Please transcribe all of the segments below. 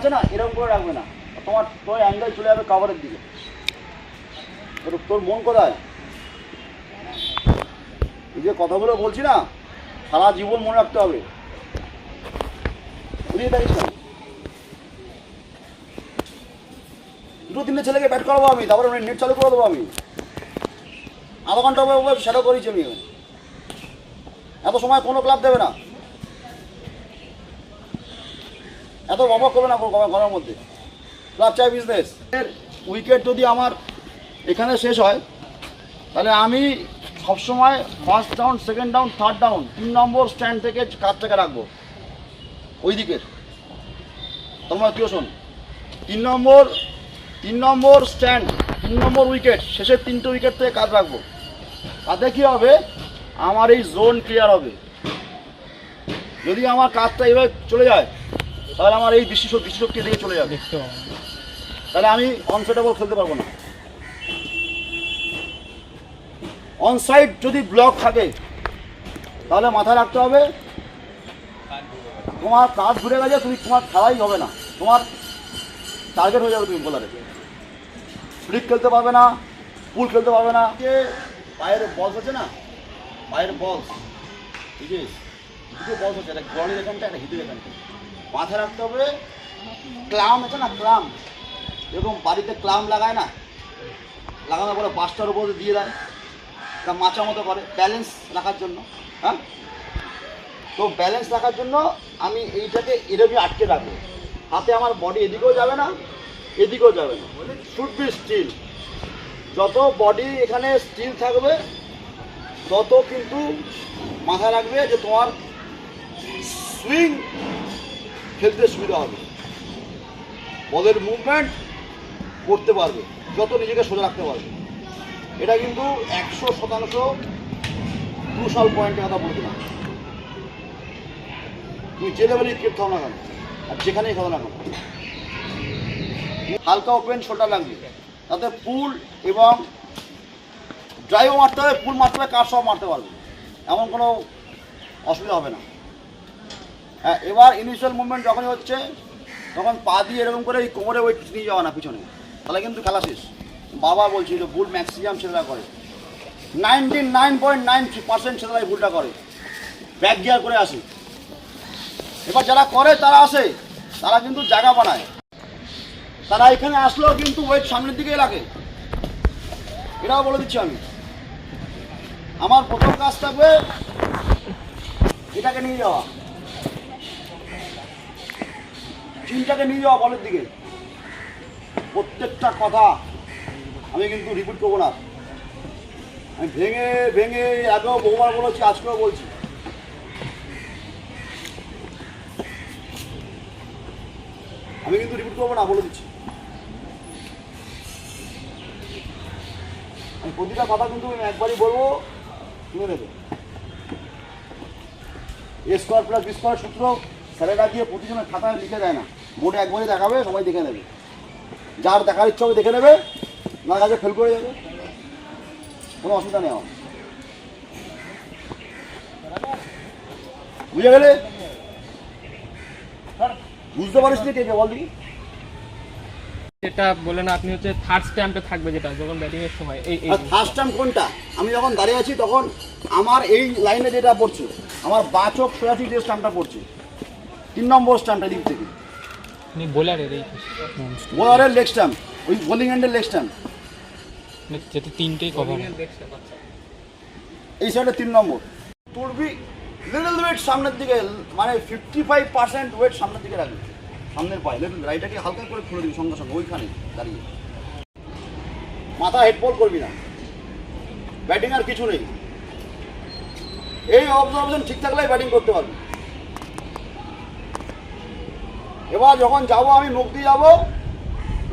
আছে না এরকম করে রাখবে না, তোর অ্যাঙ্গেল চলে যাবে কভারের দিকে। তোর মন কোথায়? এই যে কথাগুলো বলছি না সারা জীবন মনে রাখতে হবে। বুঝিয়ে থাকিস না, 2-3টে ছেলেকে ব্যাট করাবো আমি, তারপরে নেট চালু করে দেবো আমি। আধা ঘন্টা সেটা করেছি আমি। এত সময় কোনো ক্লাব দেবে না, এত অবাক করবে না ঘরের মধ্যে। ক্লাব চাই বিজনেস। উইকেট যদি আমার এখানে শেষ হয় তাহলে আমি সবসময় first down, second down, third down 3 নম্বর স্ট্যান্ড থেকে কাজটাকে রাখবো ওই দিকের। তোমার কেউ শোন, 3 নম্বর স্ট্যান্ড, 3 নম্বর উইকেট, শেষের 3টে উইকেট থেকে কাজ রাখবো। তাতে কী হবে, আমার এই জোন ক্লিয়ার হবে। যদি আমার কাজটা এইভাবে চলে যায় তাহলে আমার এই দৃষ্টিশক্তি দিকে চলে যাবে, তাহলে আমি অনসাইডেবল খেলতে পারবো না। অনসাইড যদি ব্লক থাকে তাহলে মাথায় রাখতে হবে তোমার কাজ ঘুরে গেছে, তোমার খেলাই হবে না, তোমার টার্গেট হয়ে যাবে, তুমি বোলারে ফ্লিক খেলতে পারবে না, পুল খেলতে পারবে না। যে পায়ের বলস আছে না, পায়ের বলস, ঠিক আছে, দুটো বলস আছে, একটা গড়ের এখানটা, একটা হিটের এখানটা। মাথায় রাখতে হবে ক্লাম আছে না, ক্লাম, এরকম বাড়িতে ক্লাম লাগায় না, লাগানোর পরে বাসটার উপর দিয়ে দেয়, তা মাচা মতো করে ব্যালেন্স রাখার জন্য। হ্যাঁ, তো ব্যালেন্স রাখার জন্য আমি এইটাকে এরকমই আটকে রাখবো, হাতে আমার বডি এদিকেও যাবে না এদিকেও যাবে না, শুড বি স্টিল। যত বডি এখানে স্টিল থাকবে তত কিন্তু মাথায় রাখবে যে তোমার সুইং খেলতে সুবিধা হবে, বলের মুভমেন্ট করতে পারবে, যত নিজেকে সোজা রাখতে পারবে। এটা কিন্তু 100% ক্রুশাল পয়েন্টের কথা বলছিলাম। তুমি যে লেভেলে ক্রিকেট খাও না কেন আর যেখানেই খাও না কেন, হালকা ওপেন শোল্ডার লাগবে, তাতে পুল এবং ড্রাইভও মারতে হবে, পুল মারতে হবে, কার সব মারতে পারবে, এমন কোনো অসুবিধা হবে না। হ্যাঁ, এবার ইনিশিয়াল মুভমেন্ট যখনই হচ্ছে তখন পা দিয়ে এরকম করে এই কোমরে ওয়েট নিয়ে যাওয়া না পিছনে, তাহলে কিন্তু খেলা শেষ। বাবা বলছি যে ভুল ম্যাক্সিমাম ছেলেরা করে, 99.9% ছেলেরা এই ভুলটা করে, ব্যাক গিয়ার করে আসে। এবার যারা করে তারা আসে, তারা কিন্তু জায়গা বানায়, তারা এখানে আসলেও কিন্তু ওয়েট সামনের দিকে লাগে। এটাও বলে দিচ্ছি আমি, আমার প্রথম কাজ থাকবে এটাকে নিয়ে যাওয়া, চিনটাকে নিয়ে যাওয়া বলের দিকে। প্রত্যেকটা কথা আমি কিন্তু রিপিট করবো না, আমি ভেঙে ভেঙে আগেও বহুবার বলেছি, আজকেও বলছি। আমি কিন্তু রিপিট করবো না, বলে দিচ্ছি। আমি প্রতিটা কথা কিন্তু একবারই বলবো, শুনে নেবে। এ স্কোয়ার প্লাস বি স্কোয়ার সূত্র স্যারেরা দিয়ে প্রতিজনের খাতায় লিখে দেয় না, বোর্ডে একবারই দেখাবে, সবাই দেখে নেবে, যার দেখার ইচ্ছা হবে দেখে নেবে, না কাছে ফেল করে যাবে, কোনো অসুবিধা নেই আমার। বুঝে গেলে? বুঝতে পারিস নি কে কে বল দেখি? যেটা বলেন আপনি হচ্ছে থার্ড স্ট্যাম্পে থাকবে, যেটা যখন ব্যাটিং এর সময় এই থার্ড স্ট্যাম্প কোনটা? আমি যখন দাঁড়িয়ে আছি তখন আমার এই লাইনে যেটা পড়ছে, আমার বাঁ চোখ সোজাসুজি যে স্ট্যাম্পটা পড়ছে, 3 নম্বর স্ট্যাম্পটা দিক থেকে, বোলারের এই বোলারের লেগ স্ট্যাম্প, ওই বোলিং এন্ডের লেগ স্ট্যাম্প, যেটা তিনটেই কভার, এই সাইডে 3 নম্বর। তুলবি লিটল ওয়েট সামনের দিকে, মানে 55% ওয়েট সামনের দিকে রাখবি, সামনের পায়ে লিটল রাইটাকে হালকা করে খুলে দিবি সঙ্গে সঙ্গে ওইখানে দাঁড়িয়ে, মাথা হেডবল করবি না, ব্যাটিং আর কিছু নেই। এই অবজারভেশন ঠিক থাকলে ব্যাটিং করতে পারবি। এবার যখন যাবো আমি মুখ দিয়ে যাবো,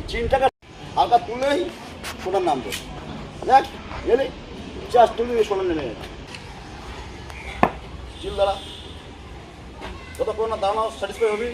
চিনটাকে হালকা তুলেই সোনার নামবে, দেখ গেলে জাস্ট তুলি সোনার নেমে যাবে, চিল দ্বারা যতক্ষণ না দাঁড়ানো স্যাটিসফাই হবি